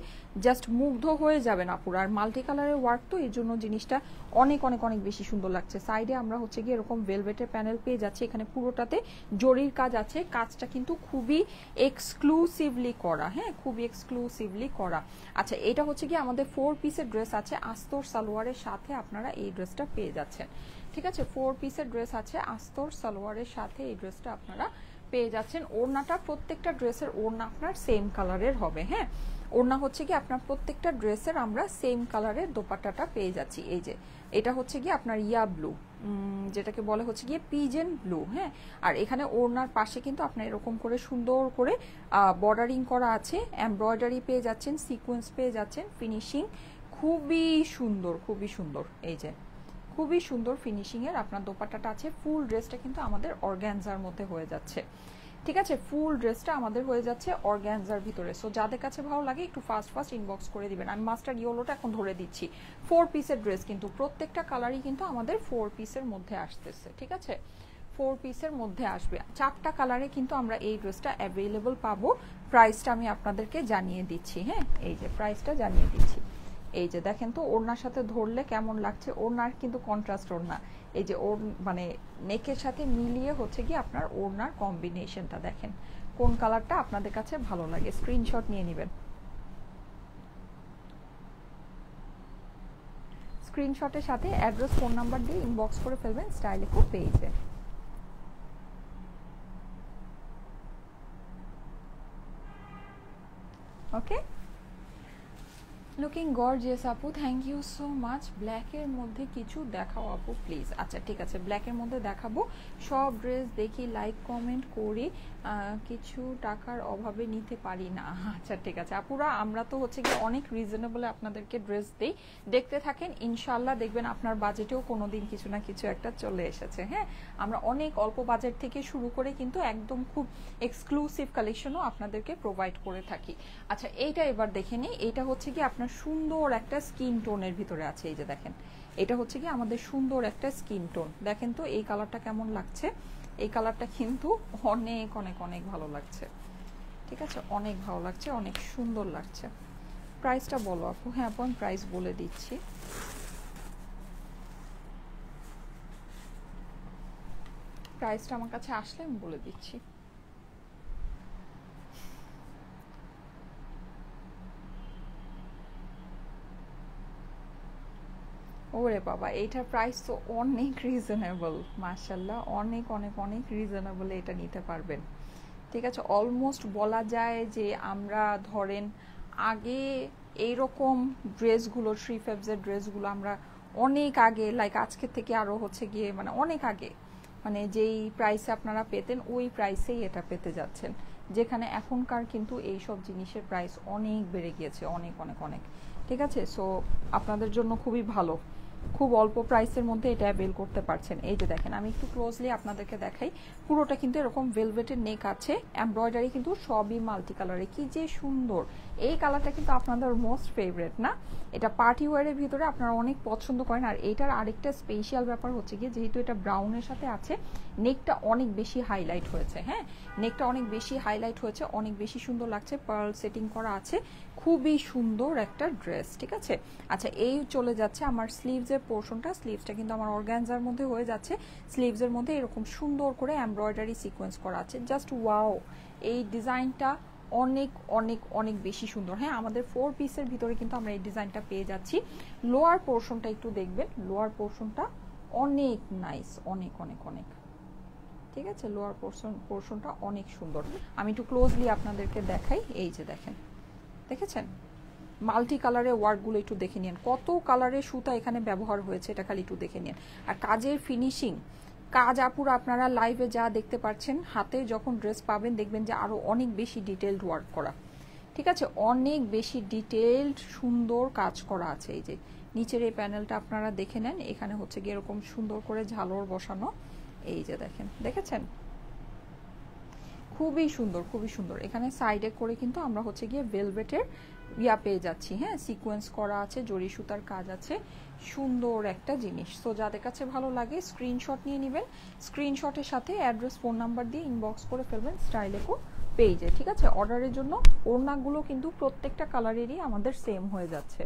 জাস্ট মুগ্ধ হয়ে যাবেন আপুরা। আর মাল্টি কালারের ওয়ার্ক তো এই জন্য জিনিসটা অনেক অনেক অনেক বেশি সুন্দর লাগছে। সাইডে আমরা হচ্ছে গিয়ে এরকম ভেলভেটের প্যানেল পেয়ে যাচ্ছি, এখানে পুরোটাতে জরির কাজ আছে। কাজটা কিন্তু খুবই এক্সক্লুসিভলি করা, হ্যাঁ খুবই এক্সক্লুসিভলি করা। আচ্ছা, এটা হচ্ছে গিয়ে আমাদের 4 পিসের ড্রেস আছে, আস্তর সালোয়ারের সাথে আপনারা এই ড্রেসটা পেয়ে যাচ্ছেন, ঠিক আছে। 4 পিসের ড্রেস আছে, আস্তর সালোয়ারের সাথে এই ড্রেসটা আপনারা পেয়ে যাচ্ছেন। ওড়নাটা প্রত্যেকটা ড্রেসের ওড়না আপনার সেম কালারের হবে, হ্যাঁ ওড়না হচ্ছে কি আপনার প্রত্যেকটা ড্রেসের আমরা সেম কালারের দোপাট্টাটা পেয়ে যাচ্ছি। এই যে এটা হচ্ছে কি আপনার ব্লু, যেটাকে বলে হচ্ছে গিয়ে পিজেন ব্লু, হ্যাঁ। আর এখানে ওড়নার পাশে কিন্তু আপনার এরকম করে সুন্দর করে বর্ডারিং করা আছে, এমব্রয়ডারি পেয়ে যাচ্ছেন, সিকোয়েন্স পেয়ে যাচ্ছেন, ফিনিশিং খুবই সুন্দর, খুবই সুন্দর। এই যে খুবই সুন্দর ফিনিশিং এর আপনার দোপাট্টাটা আছে। ফুল ড্রেসটা কিন্তু আমাদের অর্গানজার মধ্যে হয়ে যাচ্ছে, ঠিক আছে, ফুল ড্রেসটা আমাদের হয়ে যাচ্ছে অর্গ্যানজার ভিতরে। সো যাদের কাছে ভালো লাগে একটু ফাস্ট ইনবক্স করে দিবেন। আমি মাস্টার্ড ইয়েলোটা এখন ধরে দিচ্ছি। 4 পিসের ড্রেস, কিন্তু প্রত্যেকটা কালারই কিন্তু আমাদের 4 পিসের মধ্যে আসতেছে। ঠিক আছে, 4 পিসের মধ্যে আসবে। 4টা কালারে কিন্তু আমরা এই ড্রেসটা অ্যাভেলেবল পাবো। প্রাইসটা আমি আপনাদেরকে জানিয়ে দিচ্ছি। হ্যাঁ, এই যে প্রাইসটা জানিয়ে দিচ্ছি। এই যে দেখেন তো ওড়নার সাথে ধরলে কেমন লাগছে। ওড়নার কিন্তু কন্ট্রাস্ট ওড়না, এই যে ওর মানে নেকের সাথে মিলিয়ে হচ্ছে কি আপনার ওড়নার কম্বিনেশনটা দেখেন কোন কালারটা আপনাদের কাছে ভালো লাগে। স্ক্রিনশট নিয়ে নেবেন, স্ক্রিনশটের সাথে অ্যাড্রেস ফোন নাম্বার দিয়ে ইনবক্স করে ফেলবেন স্টাইলিকো পেজে। ওকে, লুকিং গর্জিয়াস আপু, থ্যাংক ইউ সো মাচ। ব্ল্যাকের মধ্যে কিছু দেখাও আপু প্লিজ। আচ্ছা ঠিক আছে, ব্ল্যাকের মধ্যে দেখাবো। সব ড্রেস দেখি, লাইক কমেন্ট করি, কিছু টাকার অভাবে নিতে পারি না। আচ্ছা ঠিক আছে আপুরা, আমরা তো হচ্ছে কি অনেক রিজনেবলে আপনাদেরকে ড্রেস দিই, দেখতে থাকেন ইনশাল্লাহ দেখবেন আপনার বাজেটেও কোনোদিন কিছু না কিছু একটা চলে এসেছে। হ্যাঁ, আমরা অনেক অল্প বাজেট থেকে শুরু করে কিন্তু একদম খুব এক্সক্লুসিভ কালেকশনও আপনাদেরকে প্রোভাইড করে থাকি। আচ্ছা এইটা এবার দেখে নিই, এটা হচ্ছে কি আপনার সুন্দর একটা স্কিন টোনের ভিতরে আছে। এই যে দেখেন, এটা হচ্ছে কি আমাদের সুন্দর একটা স্কিন টোন। দেখেন তো এই কালারটা কেমন লাগছে। এই কালারটা কিন্তু অনেক অনেক অনেক ভালো লাগছে। ঠিক আছে, অনেক ভালো লাগছে, অনেক সুন্দর লাগছে। প্রাইসটা বলো আপু। হ্যাঁ আপু, আমি প্রাইস বলে দিচ্ছি। প্রাইসটা আমার কাছে আসলে আমি বলে দিচ্ছি। ওরে বাবা, এইটার প্রাইস তো অনেক রিজনেবল, মাশাল্লাহ, অনেক অনেক অনেক রিজনেবল এটা নিতে পারবেন। ঠিক আছে, অলমোস্ট বলা যায় যে আমরা ধরেন আগে এইরকম ড্রেসগুলো, থ্রি ফেবসের ড্রেসগুলো আমরা অনেক আগে, লাইক আজকের থেকে আরও হচ্ছে গিয়ে মানে অনেক আগে, মানে যেই প্রাইসে আপনারা পেতেন ওই প্রাইসেই এটা পেতে যাচ্ছেন, যেখানে এখনকার কিন্তু এইসব জিনিসের প্রাইস অনেক বেড়ে গিয়েছে, অনেক অনেক অনেক। ঠিক আছে, সো আপনাদের জন্য খুবই ভালো, খুব অল্প প্রাইসের মধ্যে এটা অ্যাভেল করতে পারছেন। এই যে দেখেন, আমি একটু ক্লোজলি আপনাদেরকে দেখাই। পুরোটা কিন্তু এরকম ভেলভেটের নেক আছে, এমব্রয়ডারি কিন্তু সবই মাল্টি কালারে, কি যে সুন্দর। এই কালারটা কিন্তু আপনাদের মোস্ট ফেভারেট না, এটা পার্টি ওয়ারের ভিতরে আপনারা অনেক পছন্দ করেন। আর এইটার আরেকটা স্পেশাল ব্যাপার হচ্ছে কি, যেহেতু এটা ব্রাউনের সাথে আছে, নেকটা অনেক বেশি হাইলাইট হয়েছে। হ্যাঁ, নেকটা অনেক বেশি হাইলাইট হয়েছে, অনেক বেশি সুন্দর লাগছে, পার্ল সেটিং করা আছে, খুবই সুন্দর একটা ড্রেস। ঠিক আছে, আচ্ছা এই চলে যাচ্ছে আমার স্লিভসের পোর্শনটা। স্লিভসটা কিন্তু আমার অর্গানজার মধ্যে হয়ে যাচ্ছে। স্লিভসের মধ্যে এরকম সুন্দর করে এমব্রয়ডারি সিকোয়েন্স করা আছে, জাস্ট ওয়াও। এই ডিজাইনটা অনেক অনেক অনেক বেশি সুন্দর। হ্যাঁ, আমাদের 4 পিসের ভিতরে কিন্তু আমরা এই ডিজাইনটা পেয়ে যাচ্ছি। লোয়ার পোর্শনটা একটু দেখবেন, লোয়ার পোর্শনটা অনেক নাইস, অনেক অনেক অনেক। ঠিক আছে, লোয়ার পোর্শনটা অনেক সুন্দর। আমি একটু ক্লোজলি আপনাদেরকে দেখাই। এই যে দেখেন, দেখেছেন মাল্টি কালারের ওয়ার্কগুলো একটু দেখে নিন, কত কালারের সুতা এখানে ব্যবহার হয়েছে, এটা খালি একটু দেখে নিন। আর কাজের ফিনিশিং, কাজ আপুর আপনারা লাইভে যা দেখতে পাচ্ছেন, হাতে যখন ড্রেস পাবেন দেখবেন যে আরো অনেক বেশি ডিটেইলড ওয়ার্ক করা। ঠিক আছে, অনেক বেশি ডিটেইলড সুন্দর কাজ করা আছে। এই যে নিচের এই প্যানেলটা আপনারা দেখে নেন, এখানে হচ্ছে গিয়ে এরকম সুন্দর করে ঝালর বসানো। এই যে দেখেন, দেখেছেন, খুবই সুন্দর, খুবই সুন্দর। এখানে সাইডে করে কিন্তু আমরা হচ্ছে গিয়ে ভেলভেটের ইয়া পেয়ে যাচ্ছি। হ্যাঁ, সিকোয়েন্স করা আছে, জরি সুতার কাজ আছে, সুন্দর একটা জিনিস। তো যাদের কাছে ভালো লাগে স্ক্রিনশট নিয়ে নেবেন, স্ক্রিনশটের সাথে অ্যাড্রেস ফোন নাম্বার দিয়ে ইনবক্স করে ফেলবেন স্টাইলেকো পেজে। ঠিক আছে, অর্ডারের জন্য ওড়নাগুলো কিন্তু প্রত্যেকটা কালারেরই আমাদের সেম হয়ে যাচ্ছে।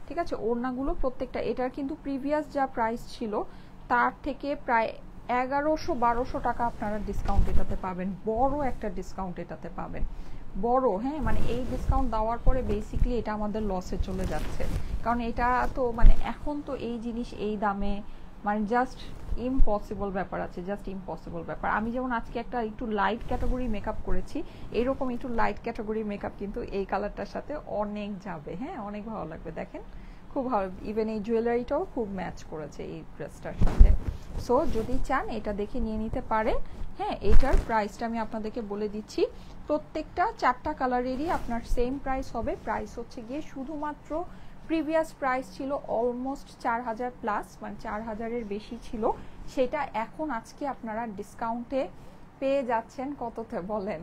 ঠিক আছে, ওড়নাগুলো প্রত্যেকটা, এটার কিন্তু প্রিভিয়াস যা প্রাইস ছিল তার থেকে প্রায় 1100-1200 টাকা আপনারা ডিসকাউন্ট এটাতে পাবেন, বড় একটা ডিসকাউন্ট এটাতে পাবেন, বড়। হ্যাঁ, মানে এই ডিসকাউন্ট দেওয়ার পরে বেসিক্যালি এটা আমাদের লসে চলে যাচ্ছে, কারণ এটা তো মানে এখন তো এই জিনিস এই দামে মানে জাস্ট ইম্পসিবল ব্যাপার আছে, জাস্ট ইম্পসিবল ব্যাপার। আমি যেমন আজকে একটা একটু লাইট ক্যাটাগরি মেকআপ করেছি, এরকম একটু লাইট ক্যাটাগরি মেকআপ কিন্তু এই কালারটার সাথে অনেক যাবে। হ্যাঁ, অনেক ভালো লাগবে, দেখেন খুব ভালো। ইভেন এই জুয়েলারিটাও খুব ম্যাচ করেছে এই ড্রেসটার সাথে। সো যদি চান এটা দেখে নিয়ে নিতে পারেন। হ্যাঁ, এটার প্রাইসটা আমি আপনাদেরকে বলে দিচ্ছি, প্রত্যেকটা 4টা কালারেরই আপনার সেম প্রাইস হবে। প্রাইস হচ্ছে গিয়ে শুধুমাত্র প্রিভিয়াস প্রাইস ছিল অলমোস্ট 4000 প্লাস, মানে 4000-এর বেশি ছিল, সেটা এখন আজকে আপনারা ডিসকাউন্টে পেয়ে যাচ্ছেন কততে বলেন?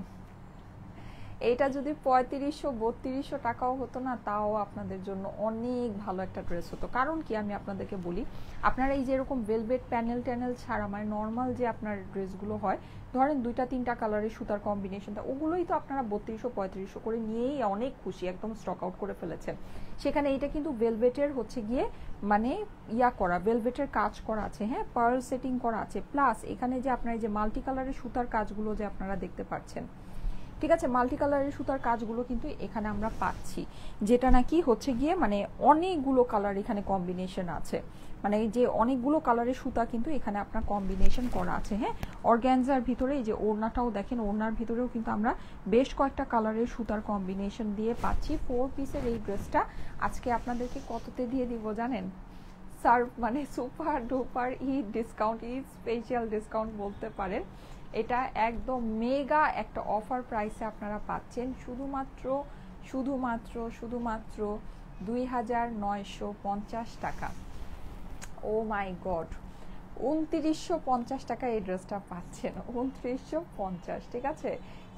এটা যদি 3500-3200 টাকাও হতো না, তাও আপনাদের জন্য অনেক ভালো একটা ড্রেস হতো। কারণ কি, আমি আপনাদেরকে বলি, আপনারা এই যে এরকম ভেলভেট প্যানেল ট্যানেল ছাড়া মানে নর্মাল যে আপনার ড্রেসগুলো হয়, ধরেন 2-3টা কালারের সুতার কম্বিনেশনটা, ওগুলোই তো আপনারা 3200-3500 করে নিয়েই অনেক খুশি, একদম স্টক আউট করে ফেলেছেন। সেখানে এটা কিন্তু ভেলভেটের হচ্ছে গিয়ে মানে ইয়া করা, ভেলভেটের কাজ করা আছে, হ্যাঁ, পার্ল সেটিং করা আছে, প্লাস এখানে যে আপনার এই যে মাল্টি কালারের সুতার কাজগুলো যে আপনারা দেখতে পাচ্ছেন, ঠিক আছে, মাল্টি কালারের সুতার কাজগুলো কিন্তু এখানে আমরা পাচ্ছি, যেটা নাকি হচ্ছে গিয়ে মানে অনেকগুলো কালার এখানে কম্বিনেশন আছে, মানে এই যে অনেকগুলো কালারের সুতা কিন্তু এখানে আপনার কম্বিনেশন করা আছে, হ্যাঁ। অর্গ্যানজার ভিতরে এই যে ওড়নাটাও দেখেন, ওড়নার ভিতরেও কিন্তু আমরা বেশ কয়েকটা কালারের সুতার কম্বিনেশন দিয়ে পাচ্ছি। 4 পিসের এই ড্রেসটা আজকে আপনাদেরকে কততে দিয়ে দিব জানেন? সার্ভ মানে super duper Eid discount, Eid special discount বলতে পারেন। এটা একদম মেগা একটা অফার প্রাইসে আপনারা পাচ্ছেন, শুধুমাত্র শুধুমাত্র শুধুমাত্র 2950 টাকা। ও মাই গড, 2950 টাকা এই ড্রেসটা পাচ্ছেন, 2950, ঠিক আছে।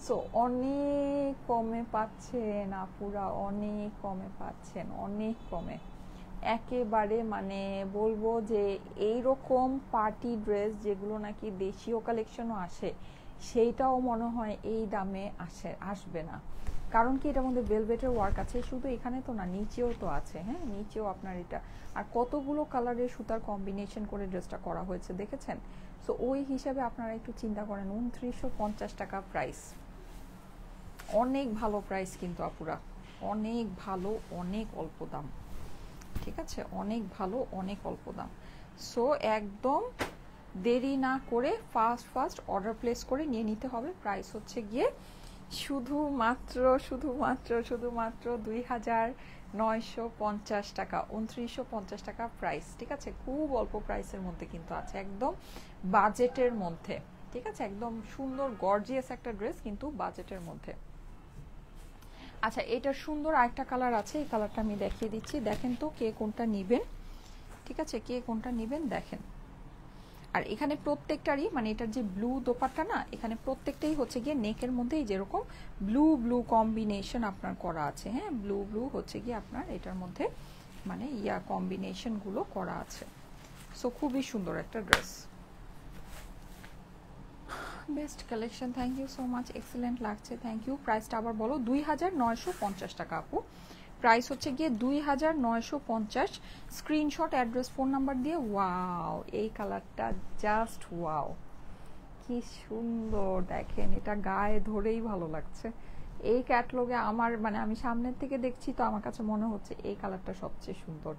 সো অনেক কমে পাচ্ছেন আপুরা, অনেক কমে পাচ্ছেন, অনেক কমে একেবারে, মানে বলবো যে এইরকম পার্টি ড্রেস যেগুলো নাকি দেশীয় কালেকশনও আসে, সেইটাও মনে হয় এই দামে আসবে না। কারণ কি, এটার মধ্যে ভেলভেটের ওয়ার্ক আছে, শুধু এখানে তো না, নিচেও তো আছে, হ্যাঁ, নিচেও আপনার এটা, আর কতগুলো কালারের সুতার কম্বিনেশন করে ড্রেসটা করা হয়েছে দেখেছেন। সো ওই হিসাবে আপনারা একটু চিন্তা করেন, 2950 টাকা প্রাইস, অনেক ভালো প্রাইস কিন্তু আপুরা, অনেক ভালো, অনেক অল্প দাম, ঠিক আছে, অনেক ভালো, অনেক অল্প দাম। সো একদম দেরি না করে ফাস্ট ফাস্ট অর্ডার প্লেস করে নিয়ে নিতে হবে। প্রাইস হচ্ছে গিয়ে শুধুমাত্র শুধুমাত্র শুধুমাত্র 2950 টাকা, 2950 টাকা প্রাইস, ঠিক আছে, খুব অল্প প্রাইসের মধ্যে কিন্তু আছে, একদম বাজেটের মধ্যে, ঠিক আছে, একদম সুন্দর গর্জিয়াস একটা ড্রেস কিন্তু বাজেটের মধ্যে। আচ্ছা, এটার সুন্দর আরেকটা কালার আছে, এই কালারটা আমি দেখিয়ে দিচ্ছি, দেখেন তো কে কোনটা নিবেন, ঠিক আছে, কে কোনটা নিবেন দেখেন। আর এখানে প্রত্যেকটারই মানে এটার যে ব্লু দোপাট্টা না, এখানে প্রত্যেকটাই হচ্ছে গিয়ে নেকের মধ্যেই যেরকম ব্লু ব্লু কম্বিনেশন আপনার করা আছে, হ্যাঁ, ব্লু ব্লু হচ্ছে গিয়ে আপনার এটার মধ্যে মানে ইয়া কম্বিনেশন গুলো করা আছে। সো খুবই সুন্দর একটা dress, best collection, thank you so much, excellent লাগছে, থ্যাংক ইউ। প্রাইসটা আবার বলো, 2950 টাকা আপু, প্রাইস হচ্ছে গিয়ে 2950। স্ক্রিনশট, অ্যাড্রেস, ফোন নাম্বার দিয়ে। ওয়াও, এই কালারটা জাস্ট ওয়াও, কি সুন্দর দেখেন, এটা গায়ে ধরেই ভালো লাগছে। এই ক্যাটলগে আমার মানে আমি সামনের থেকে দেখছি তো আমার কাছে মনে হচ্ছে এই কালারটা সবচেয়ে সুন্দর,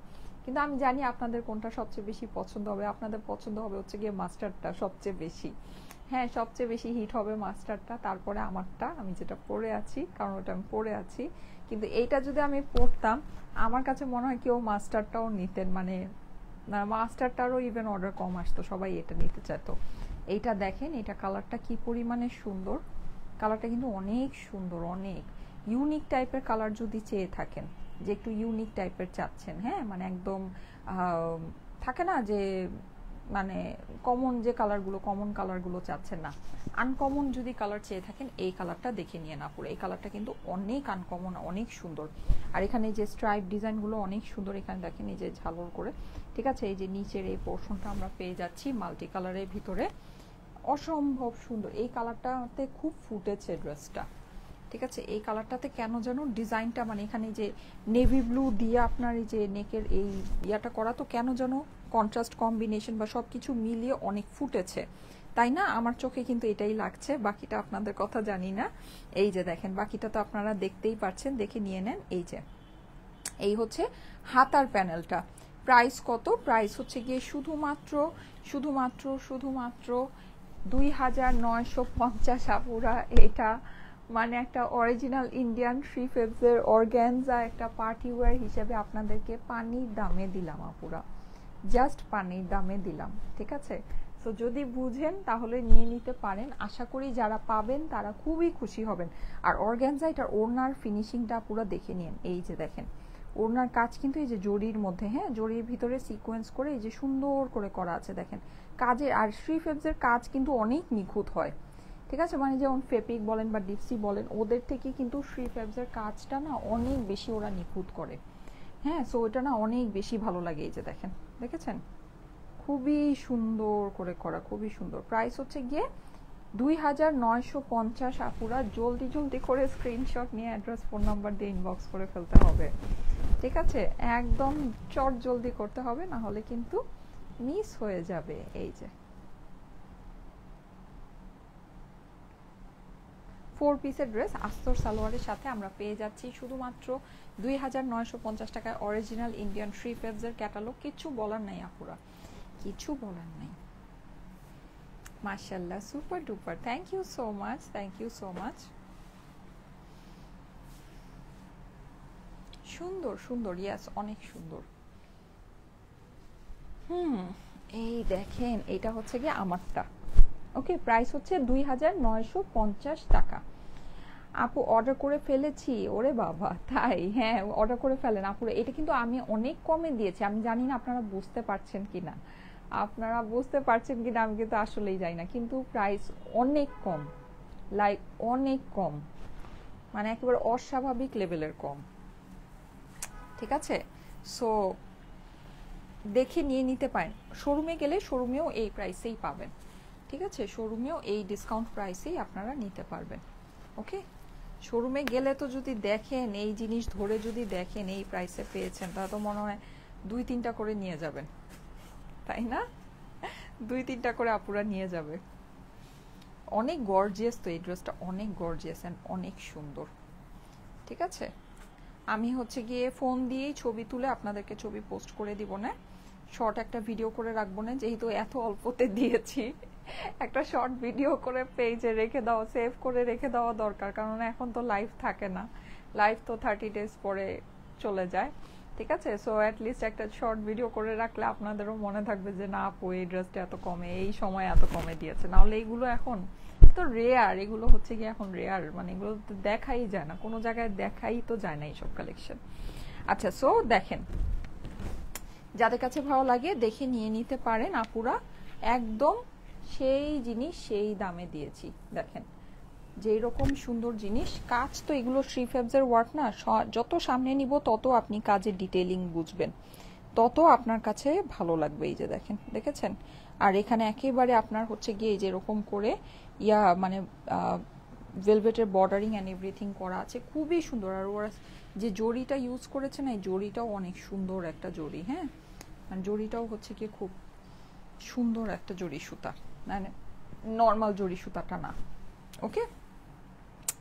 কিন্তু আমি জানি আপনাদের কোনটা সবচেয়ে বেশি পছন্দ হবে। আপনাদের পছন্দ হবে হচ্ছে গিয়ে মাস্টার্ডটা সবচেয়ে বেশি, হ্যাঁ, সবচেয়ে বেশি হিট হবে মাস্টারটা, তারপরে আমারটা, আমি যেটা পরে আছি, কারণ ওটা আমি পরে আছি। কিন্তু এইটা যদি আমি পরতাম, আমার কাছে মনে হয় কেউ মাস্টারটাও নিতেন, মানে মাস্টারটারও ইভেন অর্ডার কম আসতো, সবাই এটা নিতে চাইতো। এইটা দেখেন, এটা কালারটা কি পরিমাণে সুন্দর, কালারটা কিন্তু অনেক সুন্দর, অনেক ইউনিক টাইপের কালার যদি চেয়ে থাকেন, যে একটু ইউনিক টাইপের চাচ্ছেন, হ্যাঁ, মানে একদম থাকে না যে মানে কমন যে কালারগুলো, কমন কালারগুলো চাচ্ছেন না, আনকমন যদি কালার চেয়ে থাকেন, এই কালারটা দেখে নিয়ে না পুরো, এই কালারটা কিন্তু অনেক আনকমন, অনেক সুন্দর। আর এখানে যে স্ট্রাইপ ডিজাইনগুলো অনেক সুন্দর, এখানে দেখেন এই যে ঝালর করে, ঠিক আছে, এই যে নিচের এই পোর্শনটা আমরা পেয়ে যাচ্ছি মাল্টি কালারের ভিতরে, অসম্ভব সুন্দর। এই কালারটাতে খুব ফুটেছে ড্রেসটা, ঠিক আছে, এই কালারটাতে কেন যেন ডিজাইনটা মানে এখানে যে নেভি ব্লু দিয়ে আপনার এই যে নেকের এই ইয়াটা করা, তো কেন যেন কন্ট্রাস্ট কম্বিনেশন বা সব কিছু মিলিয়ে অনেক ফুটেছে, তাই না? আমার চোখে কিন্তু এটাই লাগছে, বাকিটা আপনাদের কথা জানি না। এই যে দেখেন, বাকিটা তো আপনারা দেখতেই পাচ্ছেন, দেখে নিয়ে নেন। এই যে এই হচ্ছে হাতার প্যানেলটা। প্রাইস কত? প্রাইস হচ্ছে গিয়ে শুধুমাত্র শুধুমাত্র শুধুমাত্র 2950 আপুরা। এটা মানে একটা অরিজিনাল ইন্ডিয়ান থ্রি ফেব্সের অর্গ্যানজা একটা পার্টি ওয়্যার হিসেবে আপনাদেরকে পানির দামে দিলাম আপুরা, জাস্ট পানির দামে দিলাম, ঠিক আছে। সো যদি বুঝেন তাহলে নিয়ে নিতে পারেন, আশা করি যারা পাবেন তারা খুবই খুশি হবেন। আর অর্গ্যানজা, এটার ওড়নার ফিনিশিংটা পুরো দেখে নিন, এই যে দেখেন ওড়নার কাজ কিন্তু এই যে জরির মধ্যে, হ্যাঁ, জরির ভিতরে সিকোয়েন্স করে এই যে সুন্দর করে করা আছে দেখেন কাজের। আর থ্রি ফেব্সের কাজ কিন্তু অনেক নিখুঁত হয়, ঠিক আছে, মানে যেমন ফেপিক বলেন বা ডিপসি বলেন, ওদের থেকে কিন্তু শ্রী ফ্যাবসের কাজটা না অনেক বেশি ওরা নিখুঁত করে। হ্যাঁ, সো এটা না অনেক বেশি ভালো লাগে। এই যে দেখেন, দেখেছেন, খুবই সুন্দর করে করা, খুবই সুন্দর। প্রাইস হচ্ছে গিয়ে 2950। আপুরা জলদি জলদি করে স্ক্রিনশট নিয়ে অ্যাড্রেস ফোন নাম্বার দিয়ে ইনবক্স করে ফেলতে হবে, ঠিক আছে? একদম চট জলদি করতে হবে, না হলে কিন্তু মিস হয়ে যাবে। এই যে 4 পিসের ড্রেস আস্তর সালোয়ারের সাথে আমরা পেয়ে যাচ্ছি শুধুমাত্র 2950 টাকায়। অরিজিনাল ইন্ডিয়ান থ্রি ফেবসের ক্যাটালগ, কিছু বলার নাই আপুরা, কিছু বলার নাই। মাশাআল্লাহ, super duper, thank you so much, thank you so much. সুন্দর সুন্দর, ইয়াস, অনেক সুন্দর। এই দেখেন, এটা হচ্ছে গিয়ে আমারটা। ওকে, প্রাইস হচ্ছে 2950 টাকা। আপু অর্ডার করে ফেলেছি, ওরে বাবা, তাই? হ্যাঁ, অর্ডার করে ফেলেন আপুরা। এটা কিন্তু আমি অনেক কমে দিয়েছি, আমি জানি না আপনারা বুঝতে পারছেন কিনা, আপনারা বুঝতে পারছেন কিনা আমি কিন্তু আসলেই জানি না, কিন্তু প্রাইস অনেক কম, লাইক অনেক কম, মানে একেবারে অস্বাভাবিক লেভেলের কম, ঠিক আছে? সো দেখে নিয়ে নিতে পারেন। শোরুমে গেলে শোরুমেও এই প্রাইসেই পাবেন, ঠিক আছে? শোরুমেও এই ডিসকাউন্ট প্রাইসেই আপনারা নিতে পারবেন। ওকে, শোরুমে গেলে তো যদি দেখেন, এই জিনিস ধরে যদি দেখেন এই প্রাইসে পেয়েছেন, তা তো মনে হয় 2-3টা করে নিয়ে যাবেন, তাই না? 2-3টা করে আপুরা নিয়ে যাবে। অনেক গর্জিয়াস তো এই ড্রেসটা, অনেক গর্জিয়াস অ্যান্ড অনেক সুন্দর, ঠিক আছে? আমি হচ্ছে গিয়ে ফোন দিয়েই ছবি তুলে আপনাদেরকে ছবি পোস্ট করে দিব না, শর্ট একটা ভিডিও করে রাখবো না, যেহেতু এত অল্পতে দিয়েছি একটা শর্ট ভিডিও করে পেজে রেখে দেওয়া, সেভ করে রেখে দেওয়া দরকার, কারণ এখন তো লাইভ থাকে না, লাইভ তো 30 ডেজ পরে চলে যায়, ঠিক আছে? সো অ্যাটলিস্ট একটা শর্ট ভিডিও করে রাখলে আপনাদেরও মনে থাকবে যে না আপু এই ড্রেসটা এত কমে, এই সময় এত কমে দিয়েছে। নাহলে এইগুলো এখন তো রেয়ার, এগুলো হচ্ছে কি এখন রেয়ার, মানে এগুলো তো দেখাই যায় না, কোনো জায়গায় দেখাই তো যায় না এইসব কালেকশন। আচ্ছা, সো দেখেন, যাদের কাছে ভালো লাগে দেখে নিয়ে নিতে পারেন আপুরা, একদম সেই জিনিস সেই দামে দিয়েছি। দেখেন যেই রকম সুন্দর জিনিস, কাজ তো এগুলো শ্রী ফেবসের ওয়ার্ক না, যত সামনে নিব তত আপনি কাজের ডিটেইলিং বুঝবেন, তত আপনার কাছে ভালো লাগবে। এই যে দেখেন, দেখেছেন? আর এখানে একেবারে আপনার হচ্ছে গিয়ে যেরকম করে মানে ভেলভেটের বর্ডারিং অ্যান্ড এভরিথিং করা আছে, খুবই সুন্দর। আর ওরা যে জড়িটা ইউজ করেছে না, এই জড়িটাও অনেক সুন্দর একটা জড়ি। হ্যাঁ, মানে জড়িটাও হচ্ছে গিয়ে খুব সুন্দর একটা জড়ি সুতা, মানে নর্মাল জড়ি সুতাটা না। ওকে,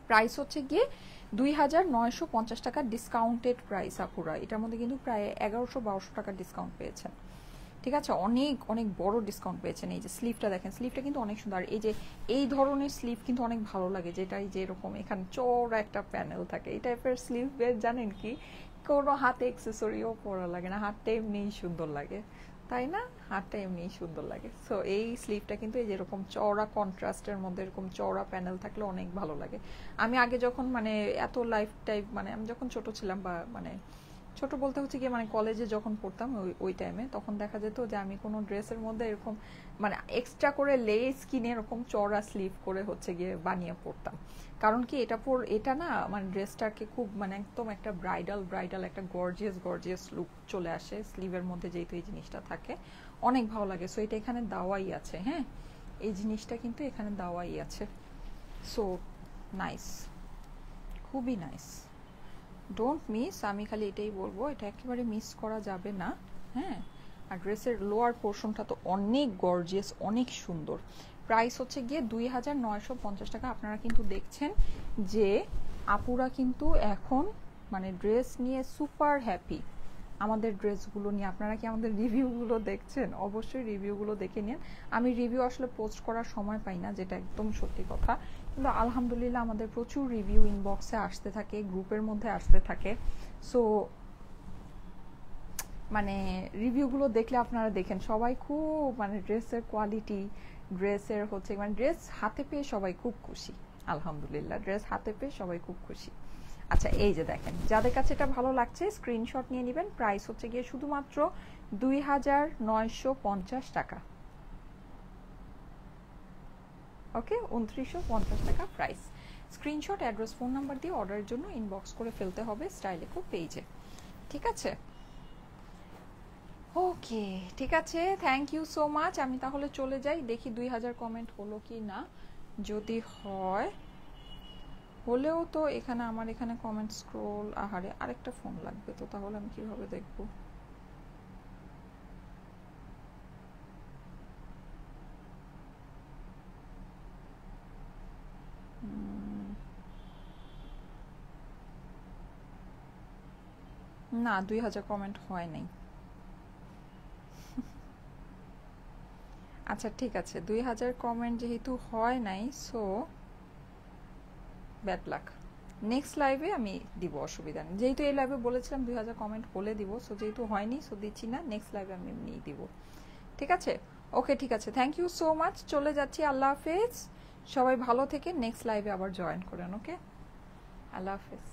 প্রাইস হচ্ছে গিয়ে 2950 টাকা, ডিসকাউন্টেড প্রাইস আপুরা। এটার মধ্যে কিন্তু প্রায় 1100-1200 টাকার ডিসকাউন্ট পেয়েছেন, ঠিক আছে? অনেক অনেক বড় ডিসকাউন্ট পেয়েছেন। এই যে স্লিভটা দেখেন, স্লিভটা কিন্তু অনেক সুন্দর। এই যে এই ধরনের স্লিভ কিন্তু অনেক ভালো লাগে, যেটা এই যে এরকম এখানে চওড়া একটা প্যানেল থাকে, এই টাইপের স্লিভ বের জানেন কি, কোনো হাতে অ্যাক্সেসরিও পরা লাগে না, হাতটা এমনিই সুন্দর লাগে, তাই না? হাতটা এমনিই সুন্দর লাগে। সো এই স্লিভটা কিন্তু এই যেরকম চওড়া কন্ট্রাস্টের মধ্যে এরকম চওড়া প্যানেল থাকলে অনেক ভালো লাগে। আমি আগে যখন মানে এত লাইফ টাইপ, মানে আমি যখন ছোট ছিলাম, বা মানে ছোট বলতে হচ্ছে কি, মানে কলেজে যখন পড়তাম ওই টাইমে, তখন দেখা যেত যে আমি কোনো ড্রেসের মধ্যে এরকম মানে এক্সট্রা করে লেস কিনে এরকম চওড়া স্লিভ করে হচ্ছে গিয়ে বানিয়ে পড়তাম। কারণ কি, এটা না মানে ড্রেসটাকে খুব মানে একদম একটা ব্রাইডাল একটা গর্জিয়াস লুক চলে আসে স্লিভের মধ্যে, যেহেতু এই জিনিসটা থাকে অনেক ভালো লাগে। সো এটা এখানে দেওয়াই আছে, হ্যাঁ, এই জিনিসটা কিন্তু এখানে দেওয়াই আছে। সো নাইস, খুবই নাইস, ডোন্ট মিস। আমি খালি এটাই বলবো, এটা একেবারে মিস করা যাবে না। হ্যাঁ, আর ড্রেসের লোয়ার পোর্শনটা তো অনেক গর্জিয়াস, অনেক সুন্দর। প্রাইস হচ্ছে গিয়ে 2950 টাকা। আপনারা কিন্তু দেখছেন যে আপুরা কিন্তু এখন মানে ড্রেস নিয়ে সুপার হ্যাপি। আমাদের ড্রেসগুলো নিয়ে আপনারা কি আমাদের রিভিউগুলো দেখছেন? অবশ্যই রিভিউগুলো দেখে নিন। আমি রিভিউ আসলে পোস্ট করার সময় পাই না, যেটা একদম সত্যি কথা, কিন্তু আলহামদুলিল্লাহ আমাদের প্রচুর রিভিউ ইনবক্সে আসতে থাকে, গ্রুপের মধ্যে আসতে থাকে। সো মানে রিভিউগুলো দেখলে আপনারা দেখেন সবাই খুব মানে ড্রেসের কোয়ালিটি, ড্রেসের হচ্ছে মানে ড্রেস হাতে পেয়ে সবাই খুব খুশি, আলহামদুলিল্লাহ ড্রেস হাতে পেয়ে সবাই খুব খুশি। আচ্ছা, এই যে দেখেন, যাদের কাছে এটা ভালো লাগছে স্ক্রিনশট নিয়ে নেবেন। প্রাইস হচ্ছে গিয়ে শুধুমাত্র 2950 টাকা। ওকে, 2950 টাকা price. Screenshot, address, phone number দিয়ে অর্ডারের জন্য ইনবক্স করে ফেলতে হবে স্টাইলিকো পেজে, ঠিক আছে? ওকে, ঠিক আছে, থ্যাংক ইউ সো মাচ। আমি তাহলে চলে যাই, দেখি 2000 কমেন্ট হলো কি না। যদি হয়, হলেও তো এখানে আমার এখানে কমেন্ট স্ক্রোল, আহারে আরেকটা ফোন লাগবে, তো তাহলে আমি কিভাবে দেখবো? না, 2000 কমেন্ট হয় নাই। আচ্ছা ঠিক আছে, 2000 কমেন্ট যেহেতু হয় নাই, সো ব্যাড লাক। নেক্সট লাইভে আমি দিব, অসুবিধা নেই। যেহেতু এই লাইভে বলেছিলাম 2000 কমেন্ট হলে দিব, সো যেহেতু হয়নি সো দিচ্ছি না। নেক্সট লাইভে আমি এমনি দিব, ঠিক আছে? ওকে, ঠিক আছে, থ্যাংক ইউ সো মাচ। চলে যাচ্ছি, আল্লাহ হাফেজ। সবাই ভালো থেকে নেক্সট লাইভে আবার জয়েন করেন, ওকে? আল্লাহ হাফেজ।